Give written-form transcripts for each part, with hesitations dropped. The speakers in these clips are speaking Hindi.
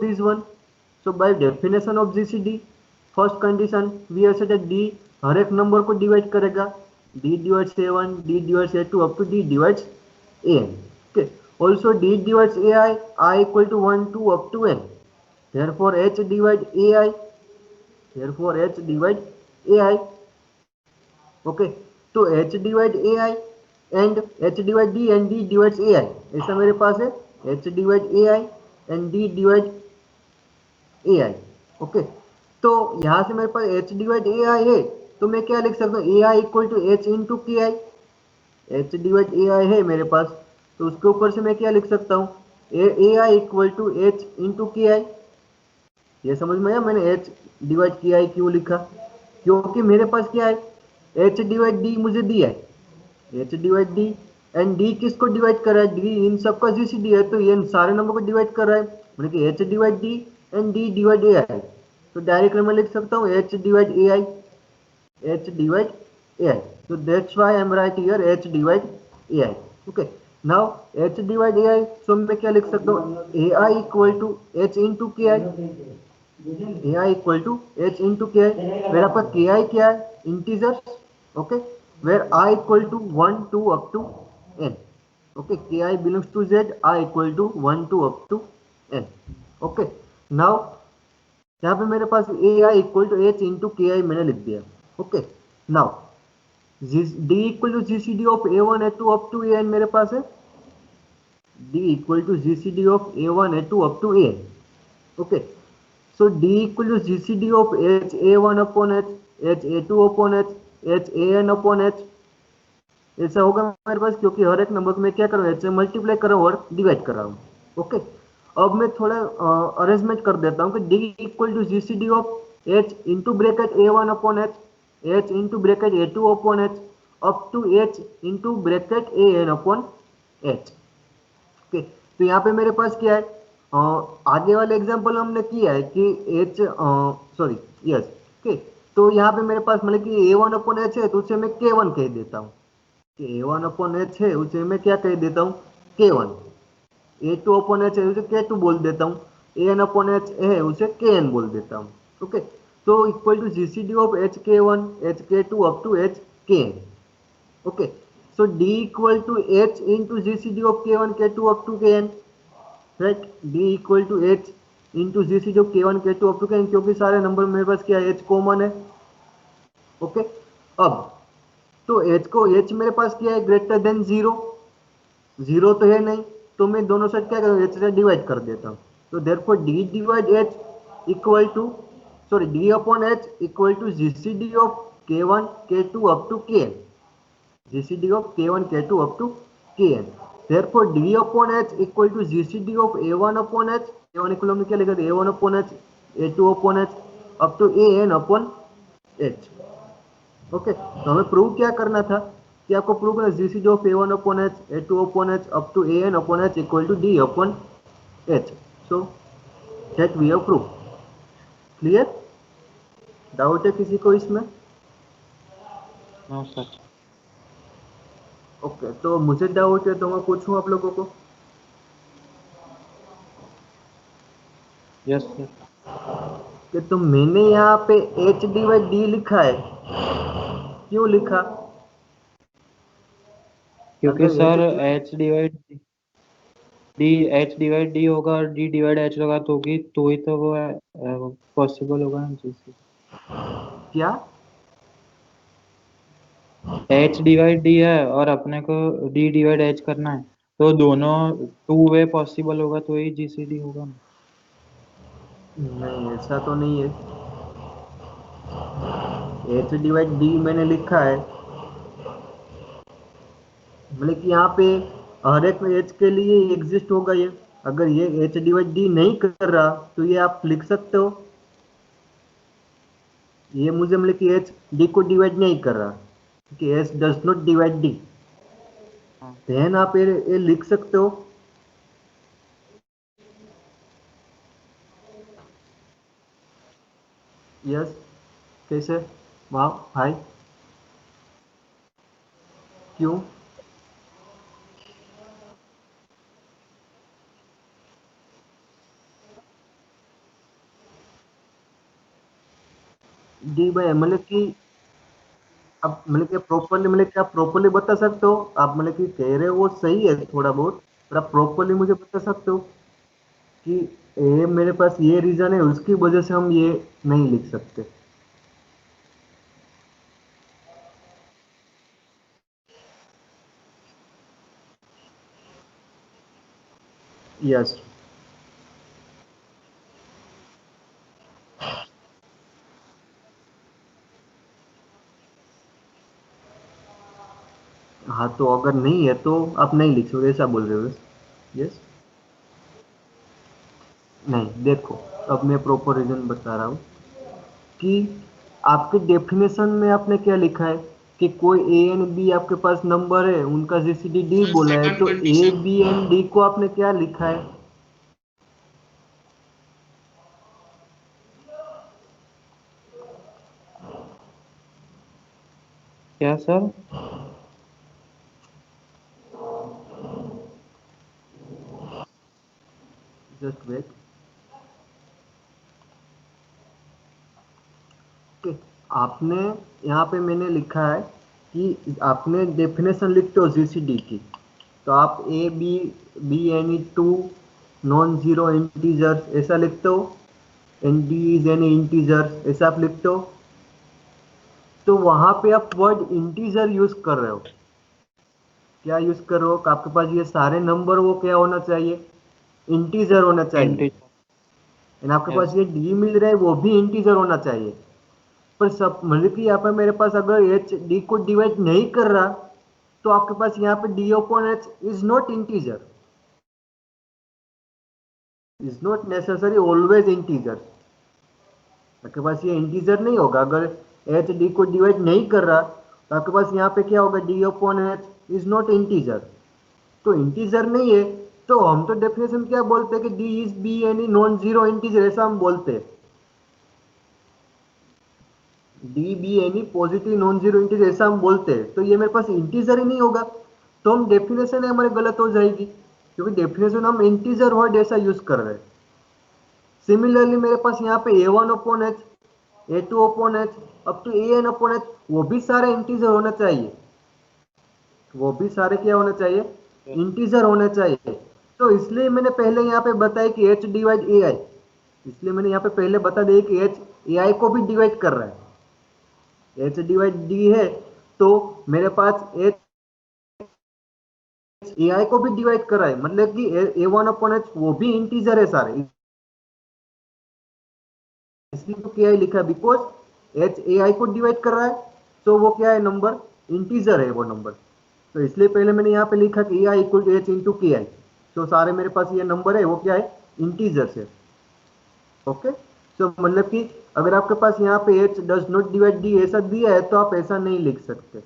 this one. So by definition of GCD, first condition we have said that D हर एक नंबर को डिवाइड करेगा, D divides A1, D divides A2 up to D divides AN. Okay. Also D divides I equal to 1 2 up to N. Therefore H divide AI. Therefore H divide AI. Okay. तो H divide AI and H divide D and D divides AI. ऐसा मेरे पास है H divide AI and D divide AI. Okay, तो यहां से मेरे पास H डिवाइड AI है, तो मैं क्या लिख सकता हूँ AI equal to H into के आई. H डिवाइड AI है मेरे पास, तो उसके ऊपर से मैं क्या लिख सकता हूँ AI equal to H into के आई. ये समझ में आया मैंने H डिवाइड के आई क्यों लिखा, क्योंकि मेरे पास क्या है H डिवाइड D मुझे दिया है, H divide D and D किसको डिवाइड कर रहा है, D इन सबका GCD है, तो ये सारे नंबर को डिवाइड कर रहा है, मतलब कि H divide D and D divide AI. तो डायरेक्टली मैं लिख सकता हूँ H divide AI, H divide AI. So that's why I'm write here H divide AI. Okay. Now H divide AI, so मैं क्या लिख सकता हूँ AI equal to H into के I. AI equal to H into के आई. मेरा पास के आई क्या है integers. Okay, where I equal to 1 2 up to N. Okay, K I belongs to Z, I equal to 1 2 up to N. Okay, now यहाँ पे मेरे पास AI equal to H into के आई मैंने लिख दिया. Okay, now D equal to GCD of A1 A2 up to AN मेरे पास है. D equal to GCD of A1 A2 up to AN. Okay, so D equal to GCD of H A1 upon H, H A2 upon H, H AN upon H. ऐसा होगा मेरे पास, क्योंकि हर एक नंबर को मैं क्या कर रहा हूँ H से मल्टीप्लाई कर रहा हूँ और डिवाइड कर रहा हूँ. ओके, अब मैं थोड़ा अरेंजमेंट कर देता हूँ कि D equal to GCD of H into bracket A1 upon H, H into bracket A2 upon H up to H into bracket AN upon H. Okay, तो यहाँ पे मेरे पास क्या है, आगे वाले एग्जांपल हमने किया है कि H सॉरी यस. ओके, तो यहाँ पे मेरे पास मतलब कि A1 अपॉन H है, तो उसे मैं K1 कह देता हूँ, कि A1 अपॉन H है उसे मैं क्या कह देता हूँ K1. A2 अपॉन H है उसे K2 बोल देता हूँ, AN अपॉन H है उसे KN बोल देता हूँ. ओके, तो equal to GCD of HK1 HK2 up to HKN. Okay, so D equal to H into GCD of K1 K2 up to Kn. Right, D equal to H into GCD of K1 K2 up to Kn, क्योंकि सारे नंबर मेरे पास क्या है H कॉमन है. ओके, अब तो H को H मेरे पास क्या है ग्रेटर देन 0, 0 तो है नहीं, तो मैं दोनों साइड क्या करूँ H से डिवाइड कर देता हूँ. तो therefore D divide H equal to sorry D upon H equal to GCD of K1 K2 up to Kn. GCD of K1 K2 up to Kn. Therefore D upon H equal to GCD of A1 upon H. A1 equal हमने क्या लिखा था A1 upon H, A2 upon H up to AN upon H. Okay, तो हमें प्रूव क्या करना था कि आपको प्रूव करना GCD of A1 upon H, A2 upon H up to AN upon H equal to D upon H. So that we have proved. Clear? Doubt है किसी को इसमें? No sir. ओके, तो मुझे डाउट है तो मैं पूछूं आप लोगों को. Yes sir. कि तो मैंने यहाँ पे H डिवाइड D लिखा है, क्यों लिखा? क्योंकि अगर sir H H divide D होगा और D डिवाइड H होगा तो ही तो वो पॉसिबल होगा ना जी. क्या H डिवाइड D है और अपने को D डिवाइड H करना है, तो दोनों टू वे पॉसिबल होगा तो ही GCD होगा ना. नहीं, ऐसा तो नहीं है. H डिवाइड D मैंने लिखा है, मतलब कि यहाँ पे हर एक H के लिए एग्जिस्ट होगा ये. अगर ये H डिवाइड D नहीं कर रहा तो ये आप लिख सकते हो, ये मुझे मतलब कि H D को डिवाइड नहीं कर रहा, कि H does not divide D. हाँ. देन आप ये लिख सकते हो. यस, कैसे? वाह भाई, क्यों? डी बाई मतलब कि आप मतलब कि प्रॉपरली मतलब क्या प्रॉपरली बता सकते हो आप मतलब कि कह रहे हो वो सही है थोड़ा बहुत पर आप प्रॉपरली मुझे बता सकते हो कि ये मेरे पास ये रीजन है उसकी वजह से हम ये नहीं लिख सकते। यस। हाँ तो अगर नहीं है तो आप नहीं लिख सकते ऐसा बोल रहे हो। यस। नहीं देखो अब मैं प्रॉपर रीजन बता रहा हूँ कि आपके डेफिनेशन में आपने क्या लिखा है कि कोई ए एंड बी आपके पास नंबर है उनका जीसीडी डी सर बोला है सेकंड तो A condition, B and D को आपने क्या लिखा है। क्या सर? Just wait. ओके आपने यहाँ पे मैंने लिखा है कि आपने डेफिनेशन लिखते हो जीसीडी की तो आप A B be any two non zero integers ऐसा लिखते हो and D is any integer ऐसा आप लिखते हो तो वहां पे आप वर्ड इंटीजर यूज कर रहे हो। क्या यूज कर रहे हो कि आपके पास ये सारे नंबर वो क्या होना चाहिए इंटीजर होना चाहिए इंटीजर। एंड आपके पास यस। ये डी मिल रहा है वो भी इंटीजर होना चाहिए। पर सब मतलब कि यहाँ पे मेरे पास अगर एच डी को डिवाइड नहीं कर रहा तो आपके पास यहाँ पे D upon H is not integer is not necessary always integer. आपके पास ये इंटीजर नहीं होगा अगर एच डी को डिवाइड नहीं कर रहा तो आपके पास यहाँ पे क्या होगा D upon H is not integer. तो इंटीजर नहीं है तो हम तो डेफिनेशन क्या बोलते हैं कि D is be any non zero integer ऐसा हम बोलते हैं। D be any positive non zero integer ऐसा हम बोलते हैं तो ये मेरे पास इंटीजर ही नहीं होगा तो हम डेफिनेशन है हमारी गलत हो जाएगी क्योंकि डेफिनेशन हम इंटीजर वर्ड ऐसा यूज कर रहे हैं। सिमिलरली मेरे पास यहाँ पे A one upon H A two upon H up to A N upon H वो भी सारे इंटीजर होना चाहिए वो भी सारे क्या होना चाहिए इंटीजर होना चाहिए। तो इसलिए मैंने पहले यहाँ पे बताया कि एच डिवाइड ए आई इसलिए मैंने यहाँ पे पहले बता दिया कि एच ए आई को भी डिवाइड कर रहा है एच डिवाइड डी है तो मेरे पास एच ए आई को भी डिवाइड कर रहा है मतलब कि ए वन अपॉन एच वो भी इंटीजर है सारे इसलिए तो क्या लिखा है बिकॉज एच ए आई को डिवाइड कर रहा है तो वो क्या है नंबर इंटीजर है वो नंबर। तो इसलिए पहले मैंने यहाँ पे लिखा कि ए I equal to H into के आई तो सारे मेरे पास ये नंबर है वो क्या है इंटीजर से। ओके तो मतलब कि अगर आपके पास यहाँ पे H does not divide D ऐसा दिया है तो आप ऐसा नहीं लिख सकते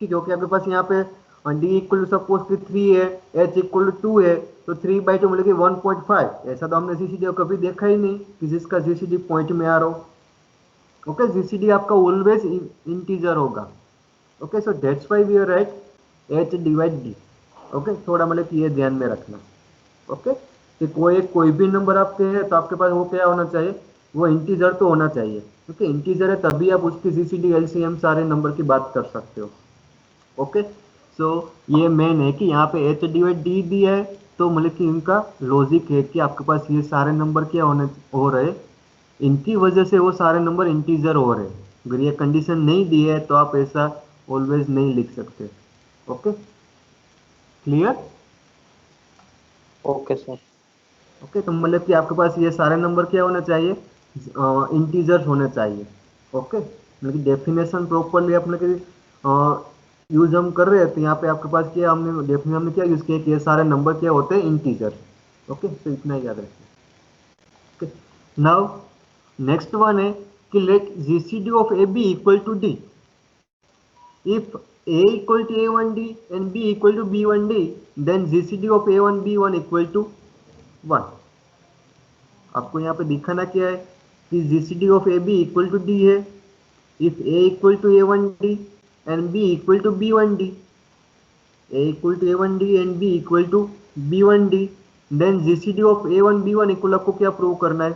कि क्योंकि आपके पास यहाँ पे डी इक्वल टू सपोज कि 3 है एच इक्वल टू 2 है तो 3/2 मतलब कि 1.5 ऐसा तो हमने जीसीडी कभी देखा ही नहीं कि जिसका जीसीडी पॉइंट में आ रहा हो। ओके जीसीडी आपका ऑलवेज इंटीजर होगा। Okay so that's why we are right H divide D. Okay थोड़ा मतलब कि ये ध्यान में रखना। ओके कि कोई भी नंबर आपके है तो आपके पास वो क्या होना चाहिए वो इंटीजर तो होना चाहिए क्योंकि इंटीजर है तभी आप उसकी जीसीडी एलसीएम सारे नंबर की बात कर सकते हो। ओके सो ये मेन है कि यहाँ पे एच डिवाइड डी दिया है तो मतलब कि इनका लॉजिक है कि आपके पास ये सारे नंबर क्या होने हो रहे इनकी वजह से वो सारे नंबर इंटीजर हो रहे। अगर ये कंडीशन नहीं दी है तो आप ऐसा ऑलवेज नहीं लिख सकते। Okay clear. Okay sir. Okay तो मतलब कि आपके पास ये सारे नंबर क्या होना चाहिए इंटीजर्स होने चाहिए। ओके मतलब कि डेफिनेशन प्रॉपरली अपने के यूज हम कर रहे हैं तो यहाँ पे आपके पास क्या हमने डेफिनेशन हमने क्या यूज किया कि ये सारे नंबर क्या होते हैं इंटीजर। ओके तो इतना ही याद रखिए। ओके नाउ नेक्स्ट वन है कि let GCD of A B equal to D if a equal to a1d and b equal to b1d then gcd of a1 b1 equal to 1। आपको यहाँ पे दिखाना क्या है कि GCD of A B equal to D है if A equal to A one D and B equal to B one D A equal to A one D and B equal to B one D then GCD of A one B one equal आपको क्या प्रूव करना है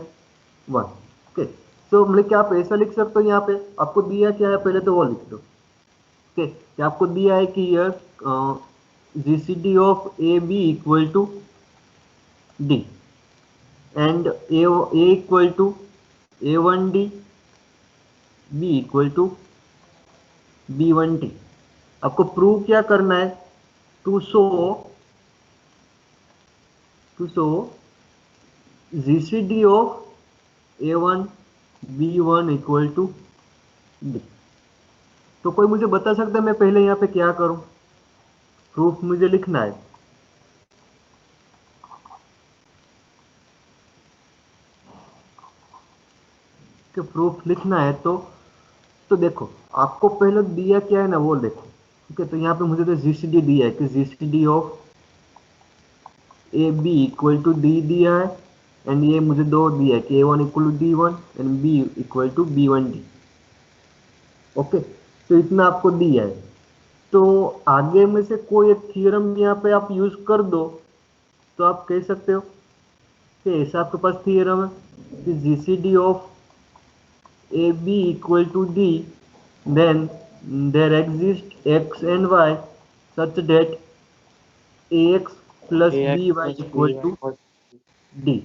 1। ओके तो मतलब कि आप ऐसा लिख सकते हो, यहाँ पे आपको दिया क्या है पहले तो वो लिख दो। ओके, कि आपको दिया है कि यह GCD of A B equal to D and A equal to A1D, B equal to B1D। आपको प्रूव क्या करना है? To show GCD of A1 B1 equal to D। तो कोई मुझे बता सकता है मैं पहले यहाँ पे क्या करूं? प्रूफ मुझे लिखना है। कि प्रूफ लिखना है तो देखो आपको पहले दिया क्या है ना वो देखो। ठीक है, तो यहाँ पे मुझे तो जीसीडी दिया है कि GCD of A B equal to D दिया है, एंड ये मुझे दो दिया है कि A1 equal to D1 and B equal to B1D। Okay, तो इतना आपको दिया है। तो आगे में से कोई एक थ्योरम यहाँ पे आप यूज कर दो तो आप कह सकते हो कि ऐसा आपके पास थ्योरम है कि GCD of A B equal to D, then there exist x and y such that ax plus ax by plus equal by to equal d,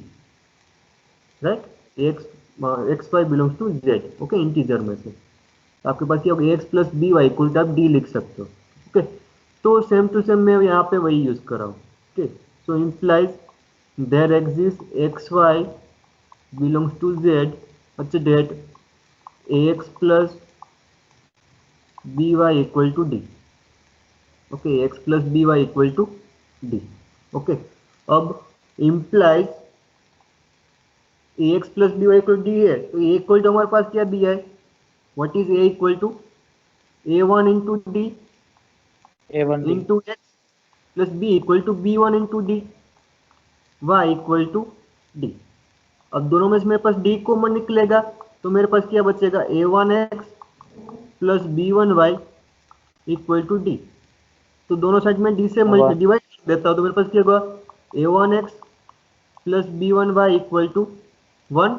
right? X Y belongs to Z. Okay, integer में से आपके पास ये होगा X plus B Y equal to आप डी लिख सकते हो। ओके, तो सेम टू सेम मैं यहाँ पे वही यूज कर रहा हूँ। Okay, so implies there exist X Y belongs to Z such that X plus B Y equal to D. Okay, X plus B Y equal to D. Okay, अब implies A X plus B Y equal D है, तो ए इक्वल टू हमारे पास क्या दिया है? What is A equal to A1 into D A1D into x plus B equal to B1 into D Y equal to D. अब दोनों में से मेरे पास डी कॉमन निकलेगा, तो मेरे पास क्या बचेगा? A1x plus B1y equal to D. तो दोनों साइड में डी से one डिवाइड कर देता हूँ, तो मेरे पास क्या होगा? A1x plus B1y equal to 1।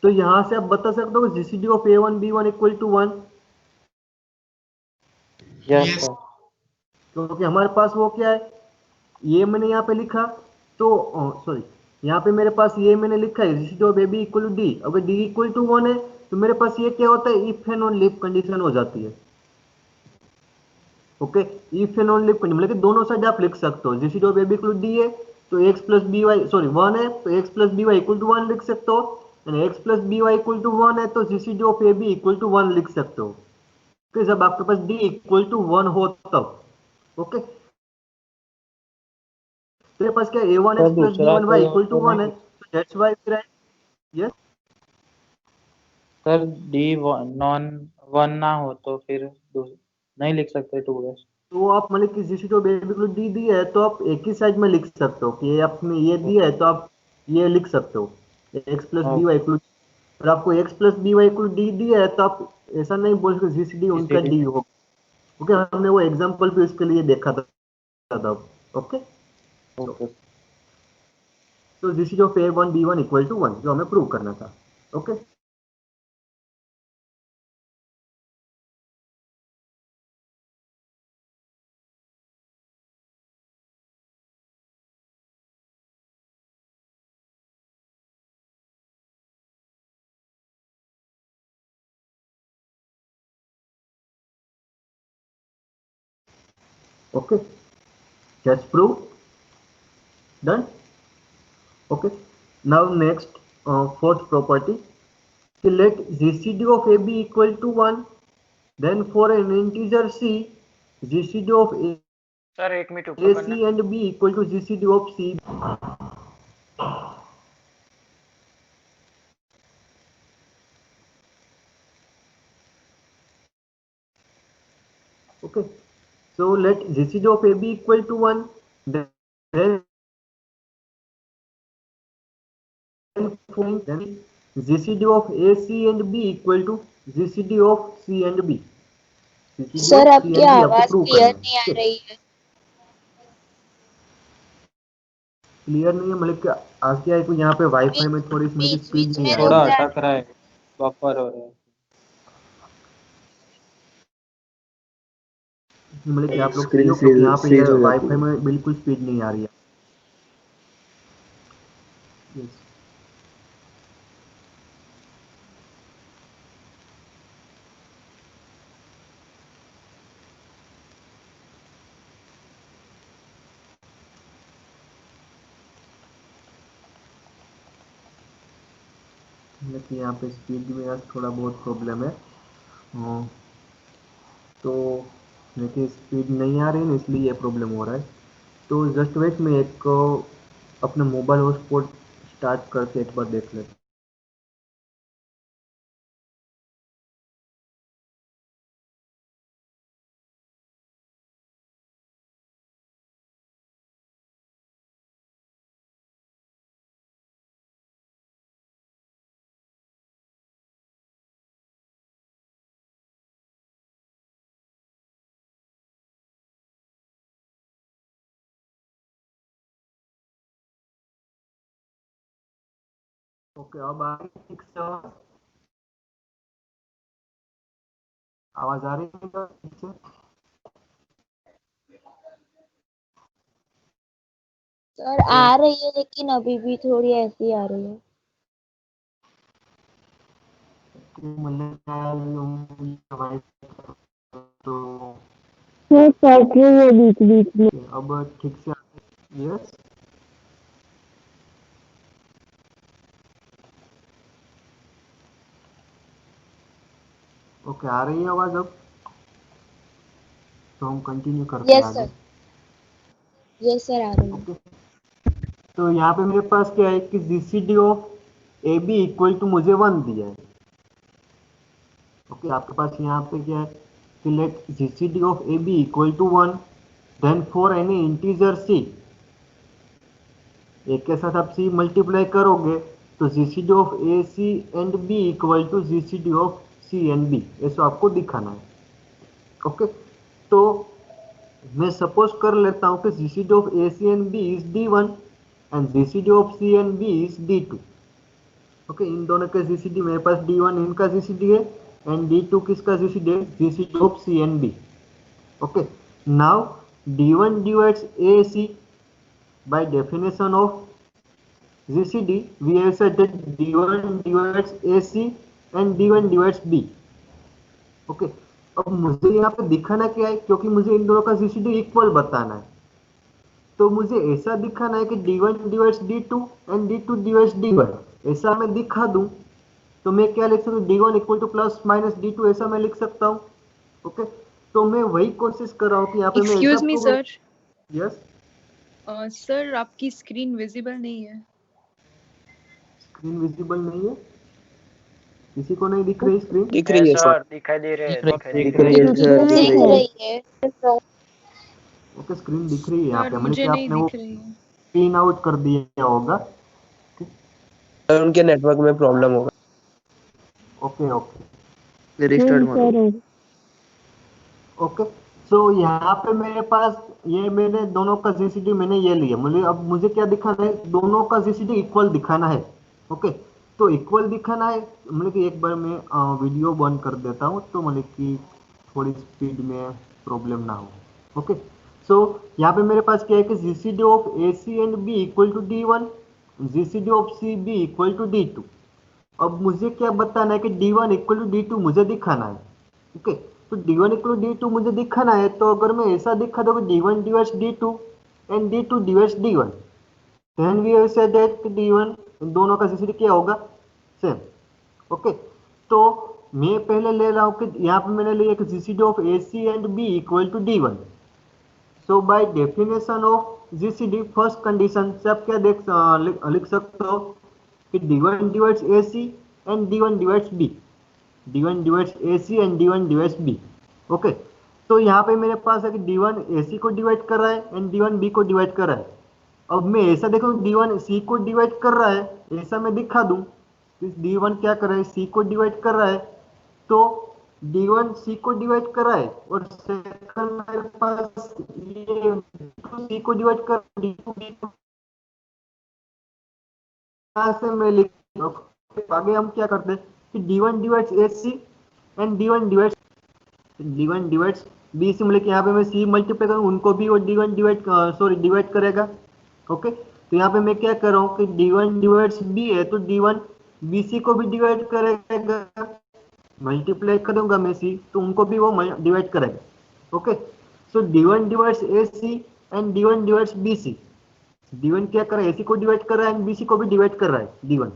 तो यहां से आप बता सकते हो GCD of A1 B1 equal to 1, yes sir क्योंकि हमारे पास वो क्या है, ये मैंने यहाँ पे लिखा तो सॉरी, यहाँ पे मेरे पास ये मैंने लिखा है GCD of A B equal to D. अगर डी इक्वल टू 1 है तो मेरे पास ये क्या होता है? If and only if condition हो जाती है। Okay, if and only if condition मतलब कि दोनों साइड आप लिख सकते हो। GCD of A B equal to D है तो X plus B Y sorry 1 है तो X plus B Y equal to 1 लिख सकते हो, and X plus B Y equal to 1 है तो GCD of A B equal to 1 लिख सकते हो। ओके, जब आपके पास डी इक्वल टू 1 हो तब। ओके, तेरे पास क्या A1x सर प्लस दूसरा B1y कोई इक्वल टू ऑप्शन 1 है है, कि so that's why we write yes। Sir D non one ना हो तो फिर नहीं लिख सकते 2s तो आप मतलब कि जीसी तो बेसिकली डी दिया है तो आप एक ही साइड में लिख सकते हो कि ये आपने ये दिया है तो आप ये लिख सकते हो x plus B Y equal, और आपको x plus B Y equal D दिया है तो आप ऐसा नहीं बोल सकते जीसीडी उनका GCD डी हो। ओके, हमने वो एग्जांपल भी इसके लिए देखा था। ओके, ओके तो GCD of A1 B1 equal to 1 जो हमें प्रूव करना था। Okay, okay, just prove done। Okay, now next fourth property, let GCD of AB equal to 1, then for an integer C GCD of sir एक मिनट ऊपर करना। AC and B equal to GCD of C। Okay, so let GCD of AB equal to 1, then GCD of AC and B equal to GCD of C and B। Sir आपकी आपको आवाज प्रूव क्लियर करना नहीं आ है। रही है। क्लियर नहीं है, मतलब कि आज क्या है कि यहाँ पे वाईफाई में थोड़ी सी मेरी स्पीड बीच नहीं में आ थोड़ा रही है, अटक रहा है, बफर हो रहा है। मतलब कि आप लोग सही स्क्रीन हो, क्योंकि यहाँ पे फ्रीज ये हो जाती वाईफाई है। में बिल्कुल स्पीड नहीं आ रही है। Yes. मतलब कि यहाँ पे स्पीड में आज थोड़ा बहुत प्रॉब्लम है। तो देखिए स्पीड नहीं आ रही ना, इसलिए ये प्रॉब्लम हो रहा है। तो जस्ट वेट, मैं एक अपना मोबाइल हॉटस्पॉट स्टार्ट करके एक बार देख लेता हूँ। ओके, अब आ रही है ठीक से आवाज आ रही है क्या ठीक से? सर आ रही है लेकिन अभी भी थोड़ी ऐसी आ रही है। मतलब तो सर कट रही है बीच बीच में। अब ठीक से यस, ओके आ रही है आवाज अब। तो हम कंटिन्यू करते हैं यस आगे। सर, यस सर आ रही है। ओके, तो यहाँ पे मेरे पास क्या है कि GCD of A B equal to मुझे 1 दिया है। ओके, आपके पास यहाँ पे क्या है कि let GCD of A B equal to 1, then for any integer C, एक के साथ आप सी मल्टीप्लाई करोगे तो GCD of A C and B equal to GCD of C and B, ऐसा आपको दिखाना है। ओके, तो मैं सपोज कर लेता हूं कि GCD of A C and B is D1 and GCD of C and B is D2। Okay, इन दोनों का जीसीडी मेरे पास D1 इनका जीसीडी है एंड D2 किसका जीसीडी है, GCD of C and B. Okay, now D1 divides A C by definition of GCD, we have said that D1 divides AC and D1 divides B. Okay, अब मुझे यहाँ पे दिखाना क्या है, क्योंकि मुझे इन दोनों का GCD इक्वल बताना है, तो मुझे ऐसा दिखाना है कि D1 divides D2 and D2 divides D1, ऐसा मैं दिखा दूं तो मैं क्या लिख सकता हूँ, D1 equal two plus minus D2, ऐसा मैं लिख सकता हूँ। ओके, तो मैं वही कोशिश कर रहा हूँ कि यहाँ पे मैं ऐसा excuse me sir, yes, sir आपकी स्क्रीन विजिबल नहीं है। स्क्रीन विजिबल नहीं है, किसी को नहीं दिख रही स्क्रीन? दिख रही है सर, सर दिखाई दे रहे हैं, दिख दिखाई दे दिख रहे रही है सर, दिख दिख रही है। रही है। ओके, स्क्रीन दिख रही है यहाँ सर पे, मतलब मुझे कि नहीं आपने वो दिख रही है। पिन आउट कर दिया होगा। सर उनके नेटवर्क में प्रॉब्लम होगा, ओके ओके रिस्टार्ट मारो। ओके, सो यहाँ पे मेरे पास ये मैंने दोनों का जीसीडी मैंने ये लिया, मतलब अब मुझे क्या दिखाना है, दोनों का जीसीडी इक्वल दिखाना है। ओके, तो इक्वल दिखाना है, मतलब कि एक बार मैं वीडियो बंद कर देता हूँ, तो मतलब कि थोड़ी स्पीड में प्रॉब्लम ना हो। ओके, सो यहाँ पे मेरे पास क्या है कि GCD of A C and B equal to D1, GCD of C B equal to D2। अब मुझे क्या बताना है कि D1 इक्वल टू D2 मुझे दिखाना है। ओके, तो D1 इक्वल टू D2 मुझे दिखाना है, तो अगर मैं ऐसा दिखा दूं कि D1 divides D2 and D2 divides D1, then we have said that D1 दोनों का जीसीडी क्या होगा, सेम। ओके, तो मैं पहले ले रहा हूं कि यहाँ पे मैंने लिया कि GCD of AC and B equal to D1। So by definition of GCD first condition से आप क्या लिख सकते हो कि D1 divides AC and D1 divides B, D1 divides AC and D1 divides B। Okay, तो यहाँ पे मेरे पास है कि D1 AC को डिवाइड कर रहा है एंड D1 B को डिवाइड कर रहा है। अब मैं ऐसा देखूं D1 C को डिवाइड कर रहा है, ऐसा मैं दिखा दूं कि D1 क्या कर रहा है, C को डिवाइड कर रहा है, तो D1 C को डिवाइड कर रहा है, और सेकंड मेरे पास ये D2 C को डिवाइड कर D2 B को यहाँ से मैं लिख, आगे हम क्या करते हैं कि D1 divides AC and D1 divides BC, मतलब यहाँ पे मैं C मल्टीप्लाई करूँ उनको भी वो D1 डिवाइड करेगा। ओके, तो यहाँ पे मैं क्या कर रहा हूँ कि D1 डिवाइड्स B है तो D1 BC को भी डिवाइड करेगा, मल्टीप्लाई करूंगा मैं C तो उनको भी वो डिवाइड करेगा। Okay, so D1 divides AC and D1 divides BC। D1 क्या कर रहा है, AC को डिवाइड कर रहा है एंड BC को भी डिवाइड कर रहा है D1।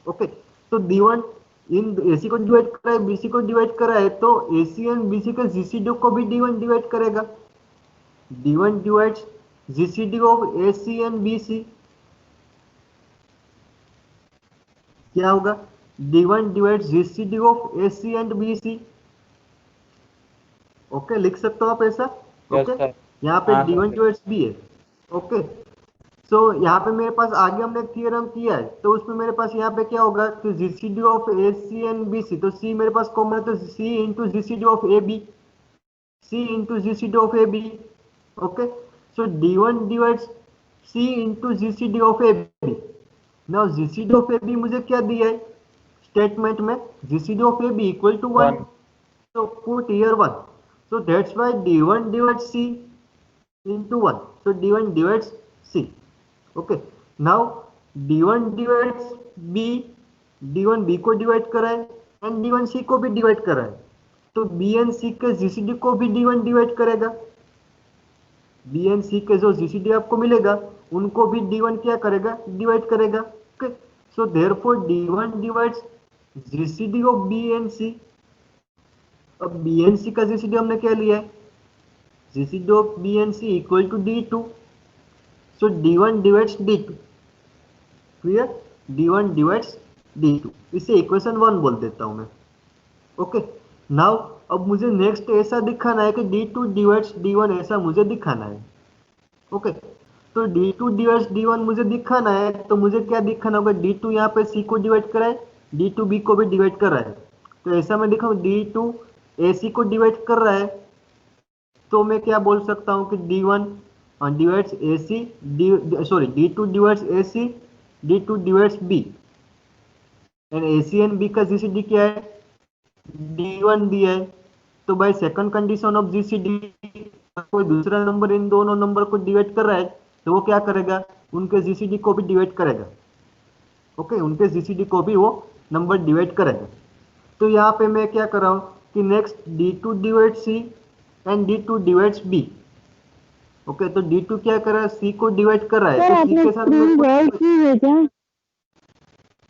ओके, तो D1 इन AC को डिवाइड कर रहा है, BC को डिवाइड कर रहा है, तो AC एंड BC के GCD को भी D1 डिवाइड करेगा। D1 divides GCD of AC and BC, क्या होगा, D1 divides GCD of AC and BC। Okay, लिख सकते हो आप ऐसा। Yes, okay, sir. यहाँ पे हाँ, D1 sir. डिवाइड्स B है। ओके, सो यहाँ पे मेरे पास आगे हमने थ्योरम किया है, तो उसमें मेरे पास यहाँ पे क्या होगा कि GCD of AC and BC, तो C मेरे पास कॉमन है तो C into GCD of AB, C into GCD of AB। Okay, so D1 divides C into GCD of AB। Now GCD of AB मुझे क्या दिया है स्टेटमेंट में, GCD of AB equal to 1, One. so put here 1, so that's why D1 divides C into 1, so D1 divides C। okay, now D1 divides B, D1 B को डिवाइड कर रहा है एंड D1 C को भी डिवाइड कर रहा है, तो B एंड C के GCD को भी D1 डिवाइड करेगा। B एंड C के जो GCD आपको मिलेगा उनको भी D1 क्या करेगा, डिवाइड करेगा। Okay, so therefore D1 divides GCD of B and C। अब B एंड C का GCD हमने क्या लिया है, GCD of B and C equal to D2, so D1 divides D2। Clear, D1 divides D2, इसे इक्वेशन 1 बोल देता हूं मैं। ओके, नाउ अब मुझे नेक्स्ट ऐसा दिखाना है कि D2 डिवाइड्स D1, ऐसा मुझे दिखाना है। ओके, तो D2 डिवाइड्स D1 मुझे दिखाना है, तो मुझे क्या दिखाना होगा, D2 यहाँ पे C को डिवाइड कर रहा है, D2 B को भी डिवाइड कर रहा है, तो ऐसा मैं दिखाऊं D2 AC को डिवाइड कर रहा है, तो मैं क्या बोल सकता हूँ कि D1 divides AC, D2 divides AC, D2 divides B, and AC and B का GCD क्या है, D1 दिया है, तो by second condition of GCD कोई दूसरा नंबर इन दोनों नंबर को डिवाइड कर रहा है तो वो क्या करेगा, उनके GCD को भी डिवाइड करेगा। ओके, उनके GCD को भी वो नंबर डिवाइड करेगा। तो यहाँ पे मैं क्या कर रहा हूँ कि next D2 divides C and D2 divides B। Okay, तो D2 क्या कर रहा है, C को डिवाइड कर रहा है, सर तो C आपने के साथ स्क्रीन रोल की है क्या?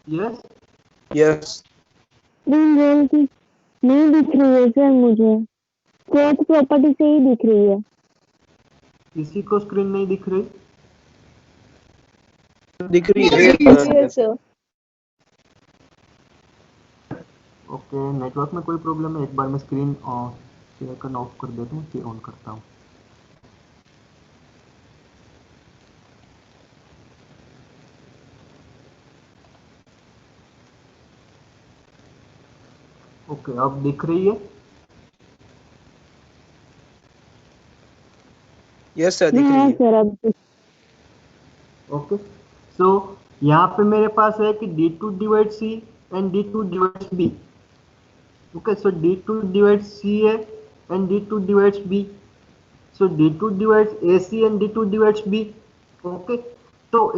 यस, यस स्क्रीन रोल की नहीं दिख रही है सर, मुझे कोड प्रॉपर्टी से ही दिख रही है। किसी को स्क्रीन नहीं दिख रही। दिख रही Yes, है। sir. ओके, नेटवर्क में कोई प्रॉब्लम है, एक बार मैं स्क्रीन शेयर करना ऑफ कर देता हूँ फिर ऑन करता हूँ। ओके, अब दिख रही है। यस सर, दिख रही हाँ है। सर, अब ओके, सो यहाँ पे मेरे पास है कि D2 divide C and D2 divides B। Okay, so D2 divides C है and D2 divides B, so D2 divides AC and D2 divides B। Okay, तो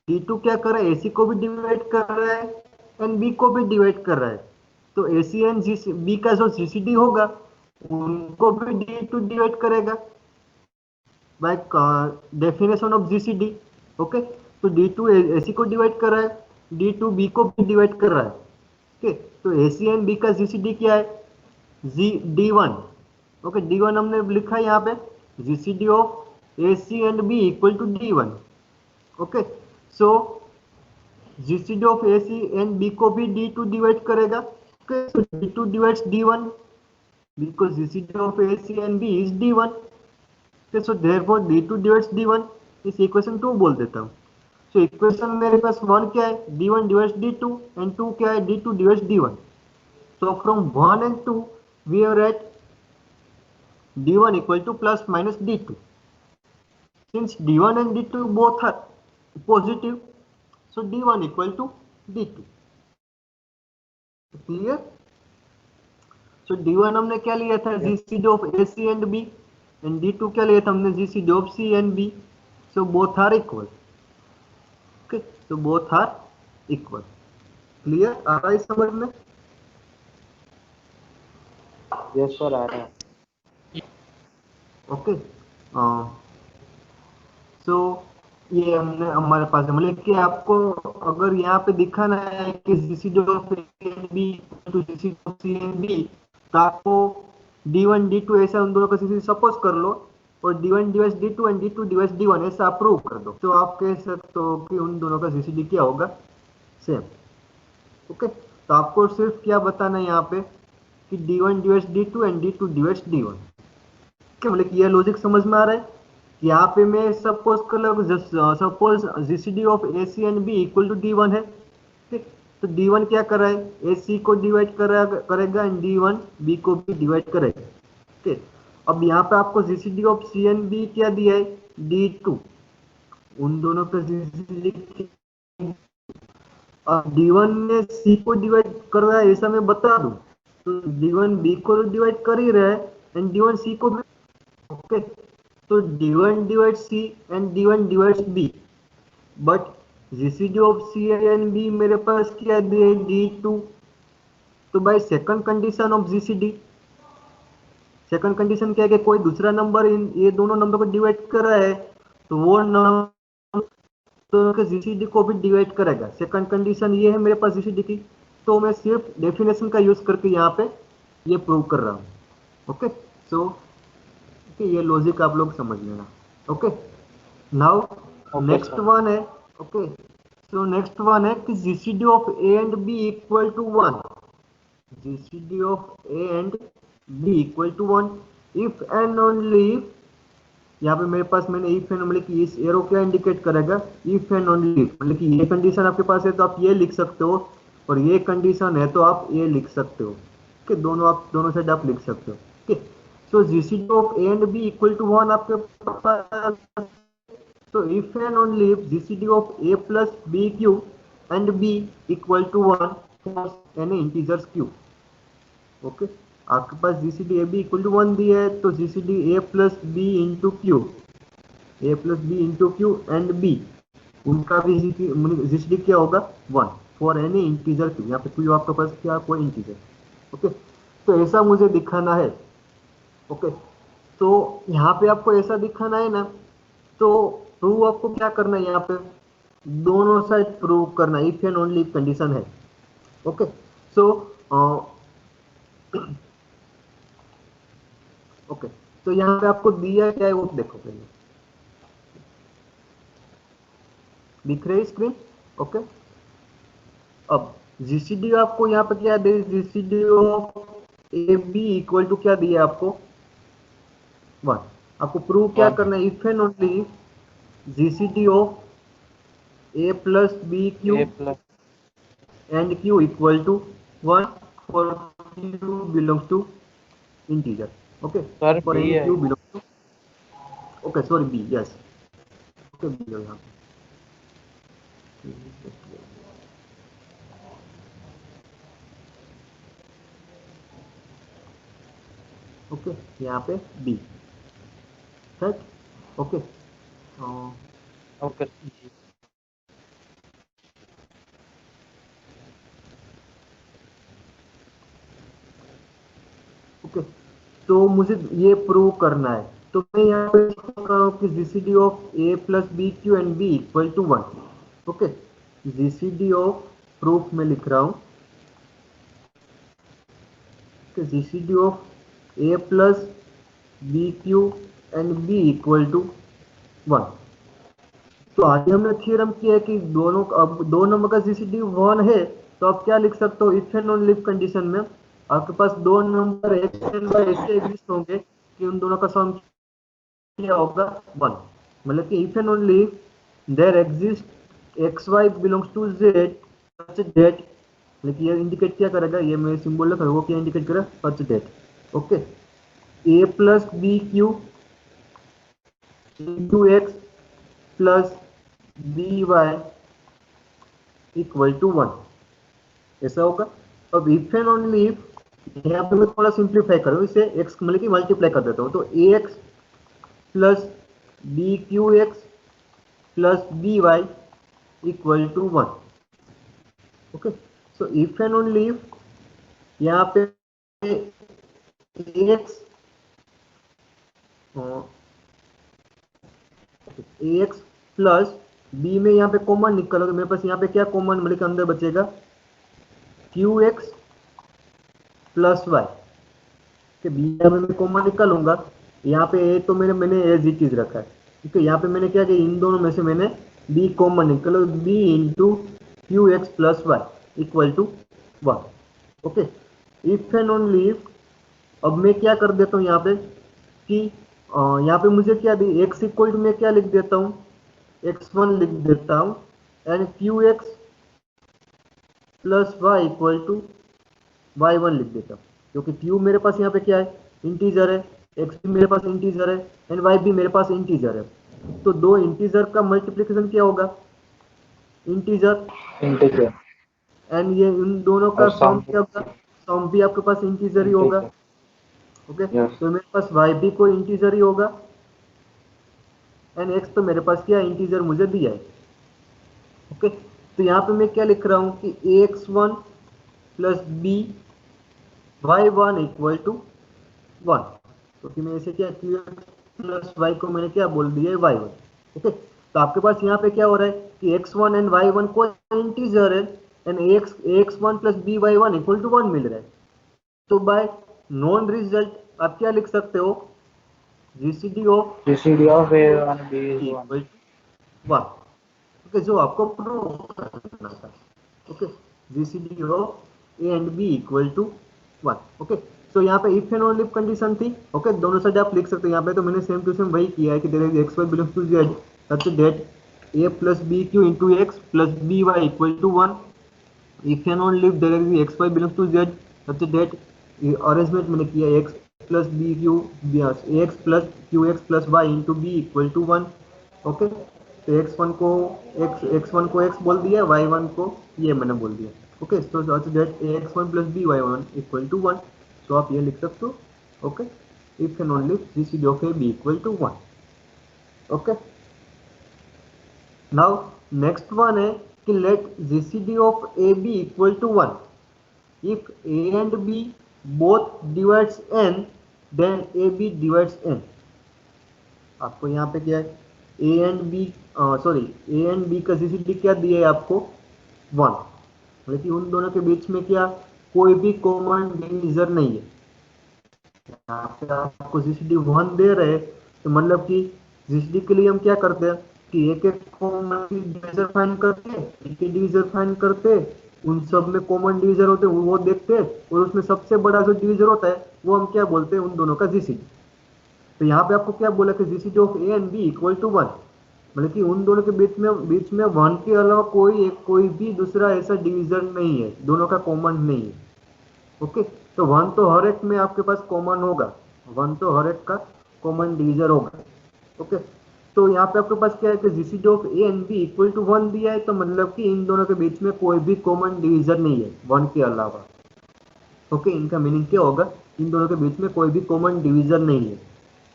D2 क्या कर रहा है, AC को भी डिवाइड कर रहा है एंड B को भी डिवाइड कर रहा है, तो AC एंड B का जो GCD होगा उनको भी D2 डिवाइड करेगा bye definition of GCD। Okay, तो D2 AC को डिवाइड कर रहा है, D2 B को भी डिवाइड कर रहा है। ओके, तो AC एंड B का GCD क्या है, D1। ओके, D1 हमने लिखा है यहाँ पे, GCD of AC and B equal to D1। Okay, so GCD of AC and B को भी D2 डिवाइड करेगा। Okay, so D2 divides D1 because GCD of AC and B is D1। okay, so therefore D2 divides D1, इस इक्वेशन 2 बोल देता हूँ। so इक्वेशन मेरे पास 1 क्या है, D1 divides D2 and 2 क्या है, D2 divides D1। so from 1 and 2 we are at D1 equal to plus minus D2। since D1 and D2 both are positive, so D1 equal to D2। Clear? So D1 हमने क्या लिया था, GCD of AC and B, and D2 क्या लिया था हमने, GCD of C and B। So both are equal. Okay, so both are equal. Clear? आ रहा है समझ में? यस सर आ रहा है। ओके, सो ये हमने हमारे पास है, मतलब कि आपको अगर यहाँ पे दिखाना है कि GCD of A and B to GCD of C and B, तो आपको D1 D2 ऐसा उन दोनों का जीसीडी सपोज कर लो, और D1 divide D2 and D2 divide D1 ऐसा आप प्रूव कर दो, तो आप कह सकते हो कि उन दोनों का जीसीडी क्या होगा, सेम। ओके, तो आपको सिर्फ क्या बताना है यहाँ पे कि D1 divide D2 and D2 divide D1। क्या मतलब कि यह लॉजिक समझ में आ रहा है? यहाँ पे मैं सपोज कर लो, suppose GCD of AC and B equal to D1 है। ठीक, तो D1 क्या कर रहा है, AC को डिवाइड करेगा एंड D1 B को भी डिवाइड करेगा। ठीक, अब यहाँ पे आपको GCD of C and B क्या दिया है, D2, उन दोनों का जीसीडी, अब D1 ने C को डिवाइड कर रहा है ऐसा मैं बता दूं, तो D1 B को डिवाइड कर ही रहा है एंड D1 C को भी। ओके, तो D1 divides C and D1 divides B, but GCD of C and B मेरे पास क्या दिया है, D2। तो by second condition of GCD, second condition क्या है कि कोई दूसरा नंबर इन ये दोनों नंबर को डिवाइड कर रहा है, तो वो नंबर दोनों के GCD को भी डिवाइड करेगा। सेकंड कंडीशन ये है मेरे पास GCD की, तो मैं सिर्फ डेफिनेशन का यूज करके यहाँ पे ये प्रूव कर रहा हूँ। ओके, सो ये लॉजिक आप लोग समझ लेना। ओके, नाउ नेक्स्ट वन है, ओके, सो नेक्स्ट वन है कि GCD of A and B equal to 1, GCD of A and B equal to 1 if and only if, यहाँ पे मेरे पास मैंने इफ एंड, मतलब कि इस एरो क्या इंडिकेट करेगा, इफ एंड ओनली इफ, मतलब कि ये कंडीशन आपके पास है तो आप ये लिख सकते हो, और ये कंडीशन है तो आप ये लिख सकते हो। ओके, दोनों आप दोनों साइड आप लिख सकते हो। Okay, so GCD of A and B equal to 1 आपके पास, so if and only if GCD of A plus BQ and B equal to 1 for any integers Q। Okay, आपके पास GCD AB equal to 1 दिया है, तो GCD A plus B into Q, A plus B into Q and B, उनका भी GCD क्या होगा, 1 for any integer Q। यहाँ पे Q आपके पास क्या, कोई इंटीजर। ओके, तो ऐसा मुझे दिखाना है। ओके, तो यहाँ पे आपको ऐसा दिखाना है ना, तो प्रूव आपको क्या करना है, यहाँ पे दोनों साइड प्रूव करना, if and only if condition है। ओके, सो ओके, तो यहाँ पे आपको दिया क्या है वो देखो पहले, दिख रही है स्क्रीन? ओके, अब जीसीडी आपको यहाँ पे क्या दे, GCD of A B equal to क्या दिया आपको, 1। आपको प्रूव क्या करना है, if and only GCD of A plus B Q and Q equal to 1 for Q belongs to integer. Okay, for any Q belongs to, okay sorry B, yes, okay B यहाँ पे, ओके यहाँ पे B, right? Okay, okay okay, तो मुझे ये प्रूव करना है, तो मैं यहाँ पे लिख रहा हूँ कि GCD of A plus B Q and B equal to 1। Okay, GCD of proof में लिख रहा हूँ कि GCD of A plus B Q and B equal to 1। तो आगे हमने थ्योरम किया है कि दोनों, अब दो नंबर का जीसीडी 1 है, तो आप क्या लिख सकते हो, if and only if condition में आपके पास दो नंबर एक्स एंड वाई ऐसे एग्जिस्ट होंगे कि उन दोनों का सम क्या होगा, 1। मतलब कि if and only if there exist X Y belongs to Z such that, लेकिन ये इंडिकेट क्या करेगा, ये मैं सिंबल लिख रहा हूं, वो क्या इंडिकेट करेगा, such that. Okay, A plus B Q into x plus B Y equal to 1, ऐसा होगा। अब इफ एंड ओनली इफ, यहाँ पे मैं थोड़ा सिंप्लीफाई करूँ इसे, एक्स मतलब कि मल्टीप्लाई कर देता हूँ, तो A X plus B Q X plus B Y equal to 1। Okay, so if and only if यहाँ पे एक्स एक्स प्लस बी में यहाँ पे कॉमन निकलो, तो मेरे पास यहाँ पे क्या कॉमन मतलब के अंदर बचेगा, क्यू एक्स प्लस वाई के बी यहाँ पे मैं कॉमन निकालूंगा। यहाँ पे ए तो मैंने एज इट इज रखा है, ठीक है। यहाँ पे मैंने क्या किया, इन दोनों में से मैंने बी कॉमन निकालो, B into Q X plus Y equal to 1। Okay, if and only if, अब मैं क्या कर देता हूँ यहाँ पे कि यहाँ पे मुझे क्या दी, एक्स इक्वल टू मैं क्या लिख देता हूँ, x1 लिख देता हूँ, and Q X plus Y equal to y1 लिख देता हूँ, क्योंकि q मेरे पास यहाँ पे क्या है, इंटीजर है, x भी मेरे पास इंटीजर है, एंड y भी मेरे पास इंटीजर है। तो दो इंटीजर का मल्टीप्लिकेशन क्या होगा, इंटीजर, इंटीजर एंड ये इन दोनों का और सम सम क्या होगा, सम भी आपके पास इंटीजर ही होगा। इंटीजर। ओके, यस, तो मेरे पास y भी कोई इंटीजर ही होगा, एंड x तो मेरे पास क्या इंटीजर मुझे दिया है। ओके, तो यहाँ पे मैं क्या लिख रहा हूँ कि ax1 plus B y1 equal to 1, क्योंकि मैं इसे क्या क्यू प्लस वाई को मैंने क्या बोल दिया है y1। ओके, तो आपके पास यहाँ पे क्या हो रहा है कि x1 एंड y1 को इंटीजर है, and ax1 plus B y1 equal to 1 मिल रहा है। तो बाय नॉन रिजल्ट आप क्या लिख सकते हो, GCD of GCD of A one b is one. Equal to 1। Okay, जो आपको प्रूव करना था। Okay, GCD of A and B equal to 1। Okay, so यहाँ पे if and only if condition थी। ओके, दोनों साइड आप लिख सकते हो। यहाँ पे तो मैंने सेम टू सेम वही किया है कि there is X Y belongs to Z such that A plus B Q into x plus B Y equal to 1। If and only if there is X Y belongs to Z such that, arrangement मैंने किया X plus B Q X plus Q X plus Y into B equal to 1। Okay, तो x1 को x बोल दिया, y1 को ये मैंने बोल दिया। Okay, so that x1 plus B y1 equal to 1। So आप ये लिख सकते हो। Okay, if and only GCD of A B equal to 1। Okay, now next one है कि let GCD of A B equal to 1 if A and B both divides n, then A B divides n। आपको यहाँ पे क्या है, A and B sorry A and B का जीसीडी क्या दिया है आपको 1, मतलब कि उन दोनों के बीच में क्या कोई भी कॉमन डिवीजर नहीं है। यहाँ पे आपको जीसीडी 1 दे रहे हैं, तो मतलब कि जीसीडी के लिए हम क्या करते हैं कि एक एक कॉमन डिवीजर फाइंड करते हैं, एक एक डिवीजर फाइंड करते हैं, उन सब में कॉमन डिवीजर होते हैं वो देखते हैं, और उसमें सबसे बड़ा जो डिवीजर होता है वो हम क्या बोलते हैं, उन दोनों का जीसीडी। तो यहाँ पे आपको क्या बोला कि GCD of A and B equal to 1, मतलब कि उन दोनों के बीच में 1 के अलावा कोई भी दूसरा ऐसा डिवीजन नहीं है, दोनों का कॉमन नहीं है। ओके, तो 1 तो हर एक में आपके पास कॉमन होगा, 1 तो हर एक का कॉमन डिवीजर होगा। ओके, तो यहाँ पे आपके पास क्या है कि GCD of A and B equal to 1 दिया है, तो मतलब कि इन दोनों के बीच में कोई भी कॉमन डिवीजर नहीं है 1 के अलावा। ओके, इनका मीनिंग क्या होगा, इन दोनों के बीच में कोई भी कॉमन डिवीजर नहीं है।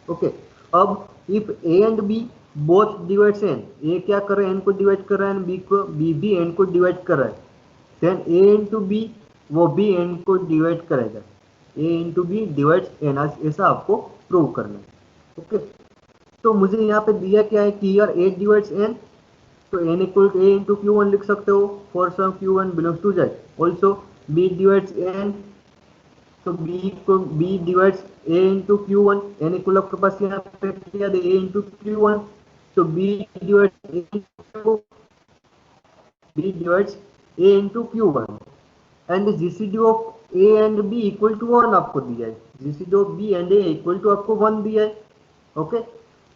ओके, अब if A and B both divides n, a क्या कर रहा है, एन को डिवाइड कर रहा है, एंड बी भी एन को डिवाइड कर रहा है, देन ए इंटू बी वो भी एन को डिवाइड करेगा, ए इंटू बी डिवाइड्स एन, ऐसा आपको प्रूव करना है। ओके, तो मुझे यहाँ पे दिया क्या है कि हियर ए डिवाइड्स एन, तो n equal to a into Q one लिख सकते हो for some q one belongs to Z. Also b divides n, तो बी डिवाइड्स ए into Q one, n equal आपके पास यहाँ पे क्या दे, ए इंटू क्यू वन, तो b divides A into Q one, and GCD of A and B equal to 1 आपको दिया है, GCD of B and A equal to आपको 1 दिया है। ओके,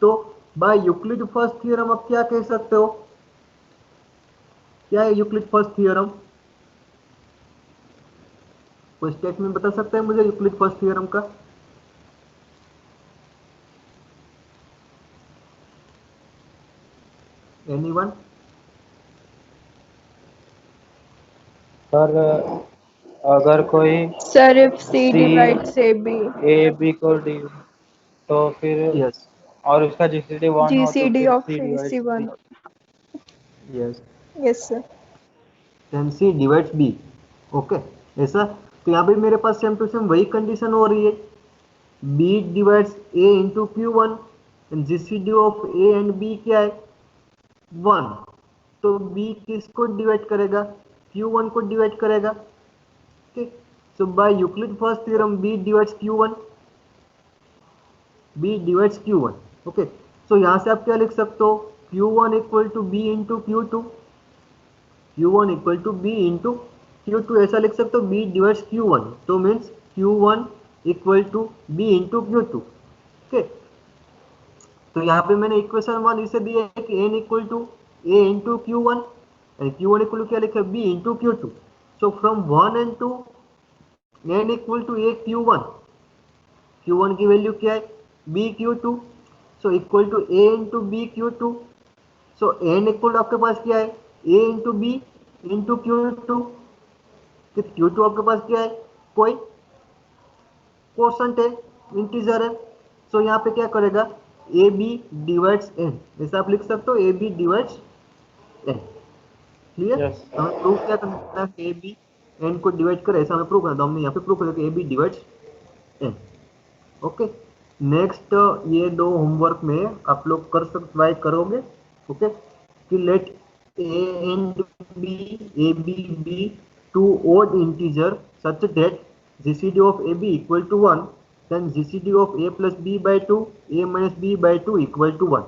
तो बाय यूक्लिड फर्स्ट थ्योरम आप क्या कह सकते हो, क्या है यूक्लिड फर्स्ट थ्योरम, कोई स्टेटमेंट बता सकते हैं मुझे यूक्लिड फर्स्ट थ्योरम का। एनीवन, सर अगर कोई Sir, if C C divides AB, A B को डी तो फिर यस और उसका GCD 1 हो तो GCD फिर of C divide AC B। 1. Yes Yes, sir. Then C divides B. Okay, ऐसा। तो यहाँ पे मेरे पास सेम टू सेम वही कंडीशन हो रही है, B divides A into Q one, GCD of A and B क्या है 1। तो बी किसको डिवाइड करेगा, Q1 को डिवाइड करेगा। ठीक, so by Euclid first theorem b divides Q1, b divides Q1। Okay, so यहां से आप क्या लिख सकते हो, Q1 equal to b into Q2, Q1 equal to b into Q2, ऐसा लिख सकते हो बी डिवाइड्स Q1, तो means Q1 equal to b into Q2। Okay, तो यहाँ पे मैंने इक्वेशन 1 इसे दिया है कि n equal to a into Q1 and Q1 equal to क्या लिखा है b into Q2। So from 1 and 2 n equal to a Q1, Q1 की वैल्यू क्या है b Q2, so equal to a into b Q2। So n equal to आपके पास क्या है a into b into Q2, कि Q2 आपके पास क्या है कोई कोशंट है, इंटीजर है। सो यहाँ पे क्या करेगा ए बी डिवाइड्स एन, ऐसा आप लिख सकते हो A B divides N. Clear, yes हमें प्रूफ क्या करना है, ए बी एन को डिवाइड करे, ऐसा हमें प्रूफ करना, तो हमने यहाँ पे प्रूफ कर दिया A B divides N. Okay, next ये दो होमवर्क में आप लोग कर सकते, ट्राई करोगे। ओके, कि let A and B, A B be two odd integer such that GCD of AB equal to 1, then GCD of A plus B by 2, A minus B by 2 equal to 1,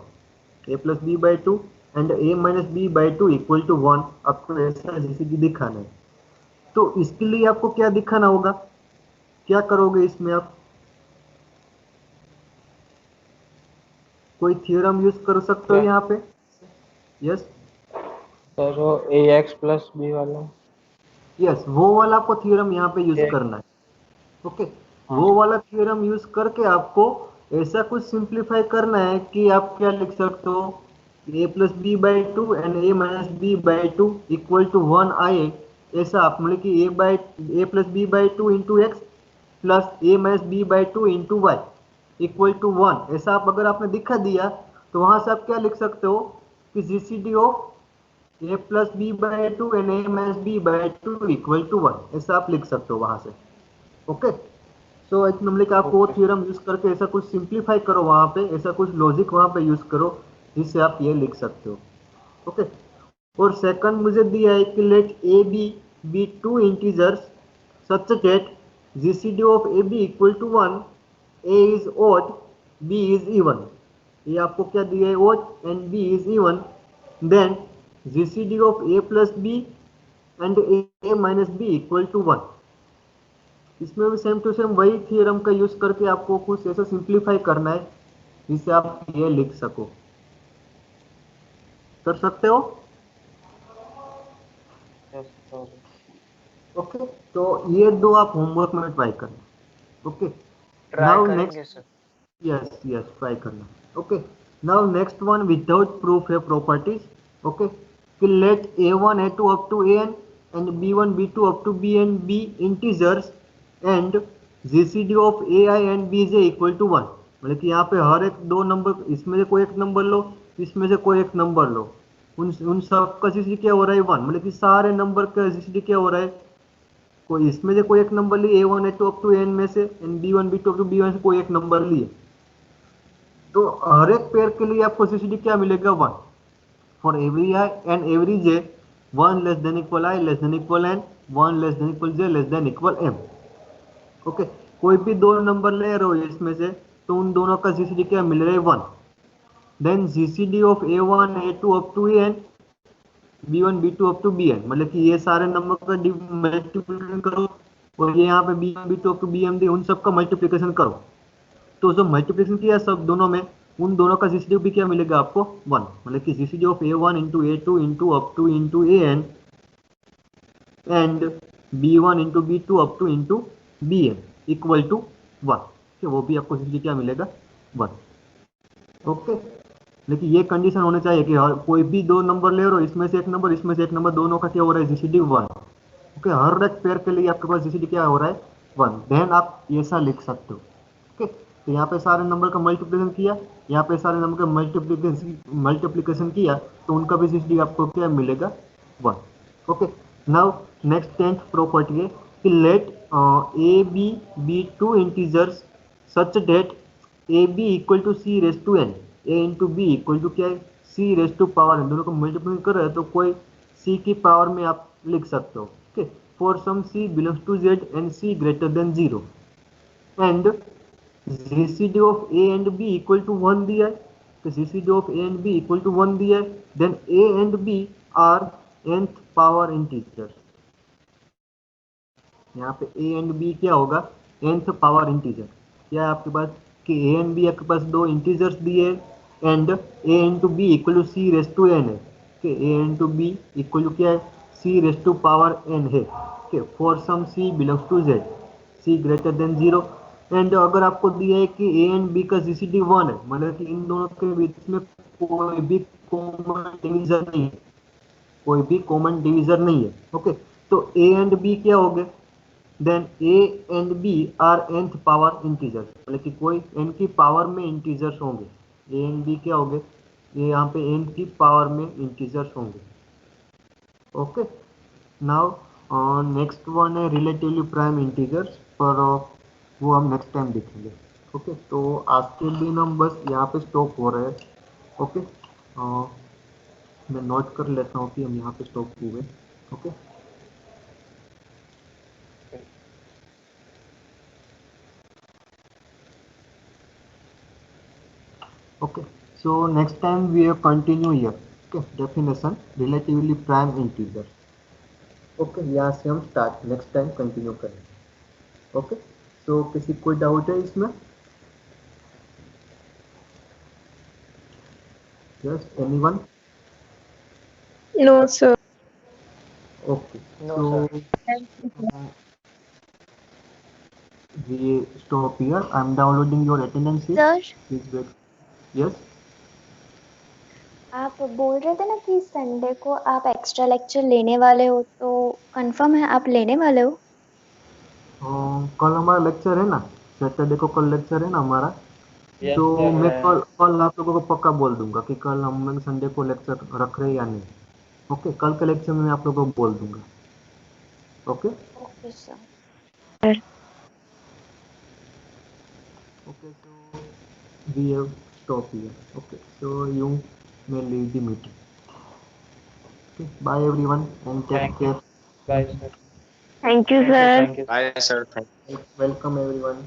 A plus B by 2 and A minus B by 2 equal to 1। आपको ऐसा GCD दिखाना है, तो इसके लिए आपको क्या दिखाना होगा, क्या करोगे इसमें आप, कोई थ्योरम यूज कर सकते हो यहाँ पे। यस सर वो AX प्लस B वाला। यस, वो वाला आपको थ्योरम यहाँ पे यूज करना है। ओके, वो वाला थ्योरम यूज करके आपको ऐसा कुछ सिंप्लीफाई करना है कि आप क्या लिख सकते हो, a plus b by two and a minus b by two equal to 1 आए। ऐसा आप मतलब कि a plus b by two into x plus a minus b by two into y equal to 1, ऐसा आप अगर आपने दिखा दिया तो वहां से आप क्या लिख सकते हो कि GCD of a plus b by two and a minus b by two equal to 1, ऐसा आप लिख सकते हो वहां से। ओके, सो एक नंबर का आप वो थ्योरम यूज करके ऐसा कुछ सिंप्लीफाई करो वहां पे, ऐसा कुछ लॉजिक वहां पे यूज करो जिससे आप ये लिख सकते हो। ओके, और सेकंड मुझे दिया है कि let a B be two integers such that GCD of A B equal to 1, a is odd b is even. ये आपको क्या दिया है, odd and B is even, then GCD of A plus b and a minus b equal to 1। इसमें भी सेम टू सेम वही थ्योरम का यूज करके आपको कुछ ऐसा सिंप्लीफाई करना है जिससे आप ये लिख सको। कर सकते हो। Yes sir. ओके, तो ये दो आप होमवर्क में ट्राई करना। ओके, ट्राई नाउ करेंगे next, sir. Yes yes try करना। Okay, now next one without proof है प्रॉपर्टीज। ओके, कि let a1 a2 up to an and b1 b2 up to bn be integers and GCD of a i and b j equal to 1। मतलब कि यहाँ पे हर एक दो नंबर, इसमें से कोई एक नंबर लो, इसमें से कोई एक नंबर लो, उन सब का जीसीडी क्या हो रहा है 1, मतलब कि सारे नंबर का जीसीडी क्या हो रहा है, कोई इसमें से कोई एक नंबर लिए a1 a2 up to n में से, and b1 b2 up to b1 से कोई एक नंबर लिए, तो हर एक पेयर के लिए आपको जीसीडी क्या मिलेगा 1 for every I and every J, 1 less than equal I less than equal n, 1 less than equal J less than equal m। Okay, कोई भी दो नंबर ले रहे हो इसमें से, तो उन दोनों का जीसीडी क्या मिल रहा है 1। Then GCD of a1 a2 up to an, b1 b2 up to bn, मतलब कि ये सारे नंबर का मल्टीप्लिकेशन करो और ये यहाँ पे b1 b2 up to bm दी, उन सब का मल्टीप्लिकेशन करो, तो जो मल्टीप्लिकेशन किया सब दोनों में, उन दोनों का जीसीडी भी क्या मिलेगा आपको 1, मतलब कि GCD of a1 into a2 into up to into an and b1 into b2 up to into bn equal to 1, वो भी आपको जीसीडी क्या मिलेगा 1। ओके, लेकिन ये कंडीशन होना चाहिए कि कोई भी दो नंबर ले रहे हो, इसमें से एक नंबर इसमें से एक नंबर, दोनों का क्या हो रहा है जीसीडी 1। ओके, हर एक पेयर के लिए आपके पास जीसीडी क्या हो रहा है 1, देन आप ऐसा लिख सकते हो। ओके, तो यहाँ पे सारे नंबर का मल्टीप्लिकेशन किया, यहाँ पे सारे नंबर का मल्टीप्लिकेशन किया, तो उनका भी जीसीडी आपको क्या मिलेगा 1। Okay, now next 10th property है कि let a B be two integers such that a B equal to c raise to n, a into B equal to क्या है c raise to power n, दोनों को मल्टीप्लिकेशन कर रहे हैं तो कोई सी की पावर में आप लिख सकते हो। Okay, for some c belongs to Z and c greater than 0 and GCD of A and B equal to 1 दिया है, तो GCD of A and B equal to 1 दिया है, then a and b are nth power integer. यहाँ पे ए एंड बी क्या होगा nth पावर इंटीजर। क्या है आपके पास कि ए एंड बी आपके पास दो इंटीजर्स दिए and a into B equal to c raise to n है, कि a into B equal to क्या है c raise to power n है, कि for some c belongs to Z c greater than 0 and अगर आपको दिया है कि ए एंड बी का जीसीडी 1 है, मतलब कि इन दोनों के बीच में कोई भी कॉमन डिवीजर नहीं है, कोई भी कॉमन डिवीजर नहीं है। ओके, तो ए एंड बी क्या हो गए, then a and b are nth power integer, मतलब कि कोई n की पावर में इंटीजर्स होंगे, ए एंड बी क्या हो गए ये यहाँ पे n की पावर में इंटीजर्स होंगे। ओके, नाउ नेक्स्ट वन है रिलेटिवली प्राइम इंटीजर्स, पर वो हम नेक्स्ट टाइम देखेंगे। ओके, तो आज के दिन हम बस यहाँ पे स्टॉप हो रहे हैं। ओके, मैं नोट कर लेता हूँ कि हम यहाँ पे स्टॉप हुए। Okay, okay, so next time we will continue here। okay, definition relatively prime integer। okay, यहाँ से हम स्टार्ट नेक्स्ट टाइम कंटिन्यू करेंगे। ओके, so किसी कोई डाउट है इसमें? yes, anyone? No, sir. okay, No, so Thank you, sir. we stop here। I am downloading your attendance sheet। Sir please wait। yes, आप बोल रहे थे ना कि संडे को आप एक्स्ट्रा लेक्चर लेने वाले हो, तो कंफर्म है आप लेने वाले हो? कल हमारा लेक्चर है ना, सैटरडे को कल लेक्चर है ना हमारा। तो मैं कल आप लोगों को पक्का बोल दूंगा कि कल हम संडे को लेक्चर रख रहे हैं या नहीं। ओके, कल के लेक्चर में मैं आप लोगों को बोल दूंगा। Okay okay sir. Okay, so we have stop here। okay, so you may leave the meeting। okay, bye everyone and take Thank you। care। Bye, sir. Thank you, sir. Thank you। Bye, sir. welcome everyone।